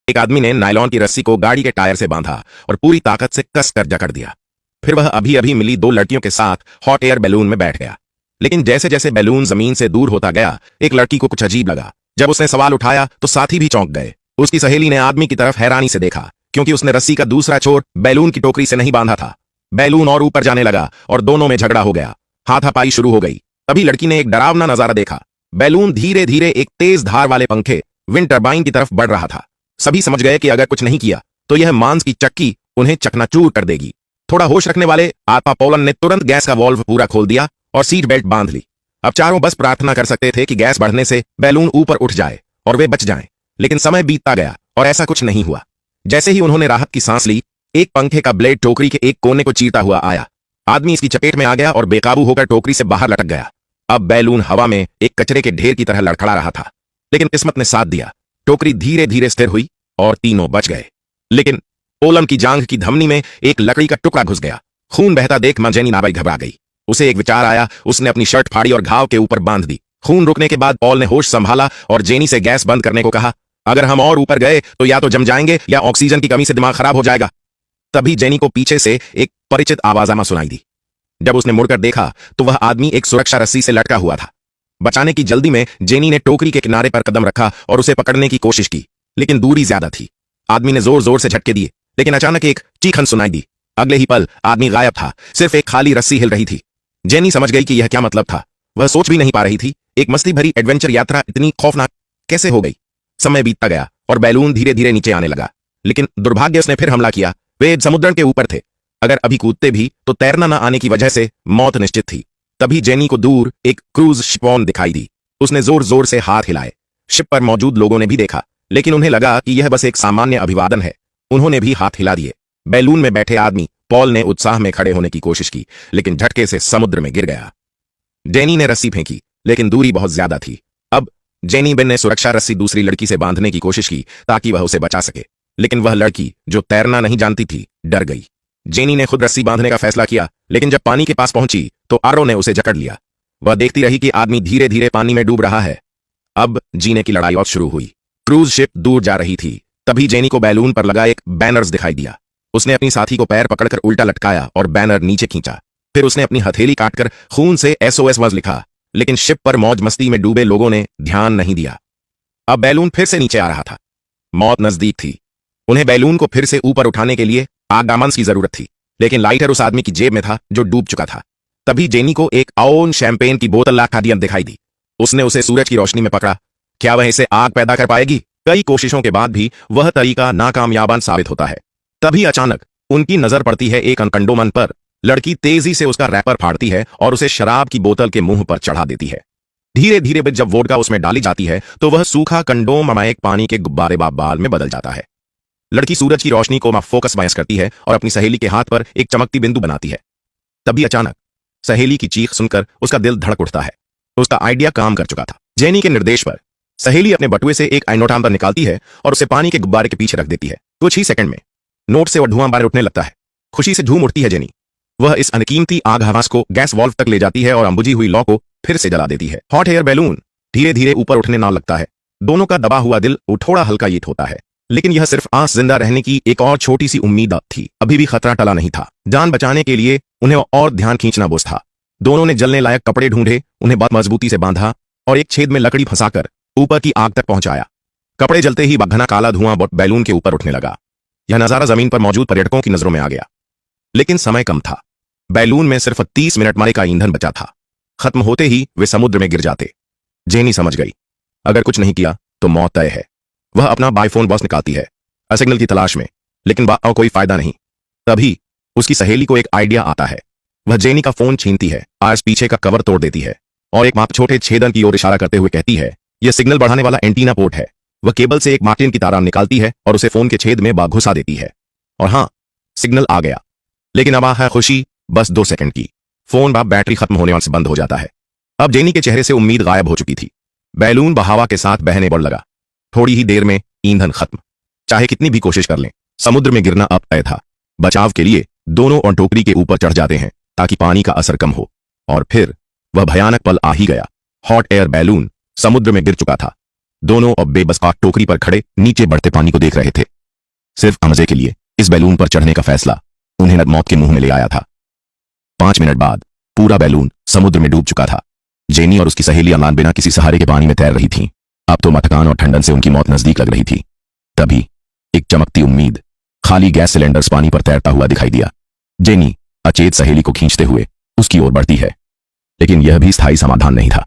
एक आदमी ने नायलॉन की रस्सी को गाड़ी के टायर से बांधा और पूरी ताकत से कस कर जकड़ दिया। फिर वह अभी अभी मिली दो लड़कियों के साथ हॉट एयर बैलून में बैठ गया। लेकिन जैसे जैसे बैलून जमीन से दूर होता गया, एक लड़की को कुछ अजीब लगा। जब उसने सवाल उठाया तो साथी भी चौंक गए। उसकी सहेली ने आदमी की तरफ हैरानी से देखा, क्योंकि उसने रस्सी का दूसरा छोर बैलून की टोकरी से नहीं बांधा था। बैलून और ऊपर जाने लगा और दोनों में झगड़ा हो गया। हाथापाई शुरू हो गई। तभी लड़की ने एक डरावना नजारा देखा। बैलून धीरे धीरे एक तेज धार वाले पंखे विंड टरबाइन की तरफ बढ़ रहा था। सभी समझ गए कि अगर कुछ नहीं किया तो यह मांस की चक्की उन्हें चकनाचूर कर देगी। थोड़ा होश रखने वाले आत्मा पोलन ने तुरंत गैस का वॉल्व पूरा खोल दिया और सीट बेल्ट बांध ली। अब चारों बस प्रार्थना कर सकते थे कि गैस बढ़ने से बैलून ऊपर उठ जाए और वे बच जाएं। लेकिन समय बीतता गया और ऐसा कुछ नहीं हुआ। जैसे ही उन्होंने राहत की सांस ली, एक पंखे का ब्लेड टोकरी के एक कोने को चीरता हुआ आया। आदमी इसकी चपेट में आ गया और बेकाबू होकर टोकरी से बाहर लटक गया। अब बैलून हवा में एक कचरे के ढेर की तरह लड़खड़ा रहा था। लेकिन किस्मत ने साथ दिया। टोकरी धीरे धीरे स्थिर हुई और तीनों बच गए। लेकिन पोलन की जांघ की धमनी में एक लकड़ी का टुकड़ा घुस गया। खून बहता देख मां जेनी नाबाई घबरा गई। उसे एक विचार आया। उसने अपनी शर्ट फाड़ी और घाव के ऊपर बांध दी। खून रुकने के बाद पॉल ने होश संभाला और जेनी से गैस बंद करने को कहा। अगर हम और ऊपर गए तो या तो जम जाएंगे या ऑक्सीजन की कमी से दिमाग खराब हो जाएगा। तभी जेनी को पीछे से एक परिचित आवाज़ सुनाई दी। जब उसने मुड़कर देखा तो वह आदमी एक सुरक्षा रस्सी से लटका हुआ था। बचाने की जल्दी में जेनी ने टोकरी के किनारे पर कदम रखा और उसे पकड़ने की कोशिश की, लेकिन दूरी ज्यादा थी। आदमी ने जोर जोर से झटके दिए, लेकिन अचानक एक चीखन सुनाई दी। अगले ही पल आदमी गायब था। सिर्फ एक खाली रस्सी हिल रही थी। जेनी समझ गई कि यह क्या मतलब था। वह सोच भी नहीं पा रही थी, एक मस्ती भरी एडवेंचर यात्रा इतनी खौफनाक कैसे हो गई। समय बीतता गया और बैलून धीरे धीरे नीचे आने लगा। लेकिन दुर्भाग्य उसने फिर हमला किया। वे समुद्र के ऊपर थे। अगर अभी कूदते भी तो तैरना न आने की वजह से मौत निश्चित थी। तभी जेनी को दूर एक क्रूज शिप दिखाई दी। उसने जोर जोर से हाथ हिलाए। शिप पर मौजूद लोगों ने भी देखा, लेकिन उन्हें लगा कि यह बस एक सामान्य अभिवादन है। उन्होंने भी हाथ हिला दिए। बैलून में बैठे आदमी पॉल ने उत्साह में खड़े होने की कोशिश की, लेकिन झटके से समुद्र में गिर गया। जेनी ने रस्सी फेंकी, लेकिन दूरी बहुत ज्यादा थी। अब जेनी बेन ने सुरक्षा रस्सी दूसरी लड़की से बांधने की कोशिश की ताकि वह उसे बचा सके, लेकिन वह लड़की जो तैरना नहीं जानती थी डर गई। जेनी ने खुद रस्सी बांधने का फैसला किया, लेकिन जब पानी के पास पहुंची तो आरो ने उसे जकड़ लिया। वह देखती रही कि आदमी धीरे धीरे पानी में डूब रहा है। अब जीने की लड़ाई और शुरू हुई। क्रूज शिप दूर जा रही थी। तभी जेनी को बैलून पर लगा एक बैनर्स दिखाई दिया। उसने अपनी साथी को पैर पकड़कर उल्टा लटकाया और बैनर नीचे खींचा। फिर उसने अपनी हथेली काटकर खून से SOS वर्ड लिखा, लेकिन शिप पर मौज मस्ती में डूबे लोगों ने ध्यान नहीं दिया। अब बैलून फिर से नीचे आ रहा था। मौत नजदीक थी। उन्हें बैलून को फिर से ऊपर उठाने के लिए आगामन की जरूरत थी, लेकिन लाइटर उस आदमी की जेब में था जो डूब चुका था। तभी जेनी को एक आउन शैंपेन की बोतल लाखादियन दिखाई दी। उसने उसे सूरज की रोशनी में पकड़ा। क्या वह इसे आग पैदा कर पाएगी? कई कोशिशों के बाद भी वह तरीका नाकामयाब साबित होता है। तभी अचानक उनकी नजर पड़ती है एक कंडोमन पर। लड़की तेजी से उसका रैपर फाड़ती है और उसे शराब की बोतल के मुंह पर चढ़ा देती है। धीरे धीरे जब वोडका उसमें डाली जाती है तो वह सूखा कंडोम एक पानी के गुब्बारे बाल में बदल जाता है। लड़की सूरज की रोशनी को फोकस बायस करती है और अपनी सहेली के हाथ पर एक चमकती बिंदु बनाती है। तभी अचानक सहेली की चीख सुनकर उसका दिल धड़क उठता है। उसका आइडिया काम कर चुका था। जेनी के निर्देश पर सहेली अपने बटुए से एक आइनोटाम्बर निकालती है और उसे पानी के गुब्बारे के पीछे रख देती है। कुछ ही सेकंड में नोट से और धुआं बाहर उठने लगता है। खुशी से झूम उठती है जेनी। वह इस अनकीमती आग हवास को गैस वॉल्व तक ले जाती है और अंबुझी हुई लौ को फिर से जला देती है। हॉट एयर बैलून धीरे धीरे ऊपर उठने ना लगता है। दोनों का दबा हुआ दिल थोड़ा हल्का ईट होता है, लेकिन यह सिर्फ आंस जिंदा रहने की एक और छोटी सी उम्मीद थी। अभी भी खतरा टला नहीं था। जान बचाने के लिए उन्हें और ध्यान खींचना बुझ था। दोनों ने जलने लायक कपड़े ढूंढे, उन्हें बहुत मजबूती से बांधा और एक छेद में लकड़ी फंसाकर ऊपर की आग तक पहुंचाया। कपड़े जलते ही घना काला धुआं बैलून के ऊपर उठने लगा। यह नजारा जमीन पर मौजूद पर्यटकों की नजरों में आ गया। लेकिन समय कम था। बैलून में सिर्फ 30 मिनट मारे का ईंधन बचा था। खत्म होते ही वे समुद्र में गिर जाते। जेनी समझ गई, अगर कुछ नहीं किया तो मौत तय है। वह अपना बाईफोन बॉक्स निकालती है सिग्नल की तलाश में, लेकिन कोई फायदा नहीं। तभी उसकी सहेली को एक आइडिया आता है। वह जेनी का फोन छीनती है, आज पीछे का कवर तोड़ देती है और एक छोटे छेदन की ओर इशारा करते हुए कहती है, यह सिग्नल बढ़ाने वाला एंटीना पोर्ट है। वह केबल से एक मार्टिन की तार निकालती है और उसे फोन के छेद में घुसा देती है। और हाँ, सिग्नल आ गया। लेकिन अब है खुशी बस 2 सेकंड की। फोन बैटरी खत्म होने से बंद हो जाता है। अब जेनी के चेहरे से उम्मीद गायब हो चुकी थी। बैलून बहावा के साथ बहने बढ़ लगा। थोड़ी ही देर में ईंधन खत्म। चाहे कितनी भी कोशिश कर लें, समुद्र में गिरना अब तय था। बचाव के लिए दोनों और टोकरी के ऊपर चढ़ जाते हैं ताकि पानी का असर कम हो। और फिर वह भयानक पल आ ही गया। हॉट एयर बैलून समुद्र में गिर चुका था। दोनों अब बेबस आग टोकरी पर खड़े नीचे बढ़ते पानी को देख रहे थे। सिर्फ मजे के लिए इस बैलून पर चढ़ने का फैसला उन्हें मौत के मुंह में ले आया था। 5 मिनट बाद पूरा बैलून समुद्र में डूब चुका था। जेनी और उसकी सहेली अमलान बिना किसी सहारे के पानी में तैर रही थीं। अब तो थकान और ठंडन से उनकी मौत नजदीक लग रही थी। तभी एक चमकती उम्मीद खाली गैस सिलेंडर्स पानी पर तैरता हुआ दिखाई दिया। जेनी अचेत सहेली को खींचते हुए उसकी ओर बढ़ती है, लेकिन यह भी स्थायी समाधान नहीं था।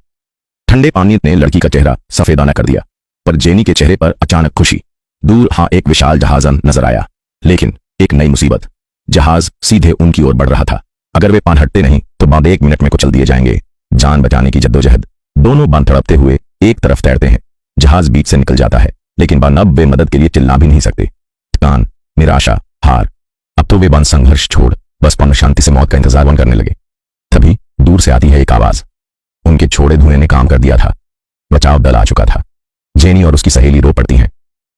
ठंडे पानी ने लड़की का चेहरा सफेदाना कर दिया, पर जेनी के चेहरे पर अचानक खुशी। दूर एक विशाल जहाज नजर आया, लेकिन एक नई मुसीबत। जहाज सीधे उनकी ओर बढ़ रहा था। अगर वे पान हटते नहीं तो बाद 1 मिनट में कुचल दिए जाएंगे। जान बचाने की जद्दोजहद। दोनों बांध तड़पते हुए एक तरफ तैरते हैं। जहाज बीच से निकल जाता है, लेकिन अब वे मदद के लिए चिल्ला भी नहीं सकते। थकान, निराशा, हार। अब तो वे बंद संघर्ष छोड़ बस पन शांति से मौत का इंतजार बंद करने लगे। तभी दूर से आती है एक आवाज। उनके छोड़े धुएं ने काम कर दिया था। बचाव दल आ चुका था। जेनी और उसकी सहेली रो पड़ती हैं।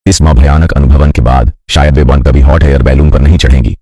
इस भयानक अनुभवन के बाद शायद वे बंद कभी हॉट एयर बैलून पर नहीं चढ़ेंगी।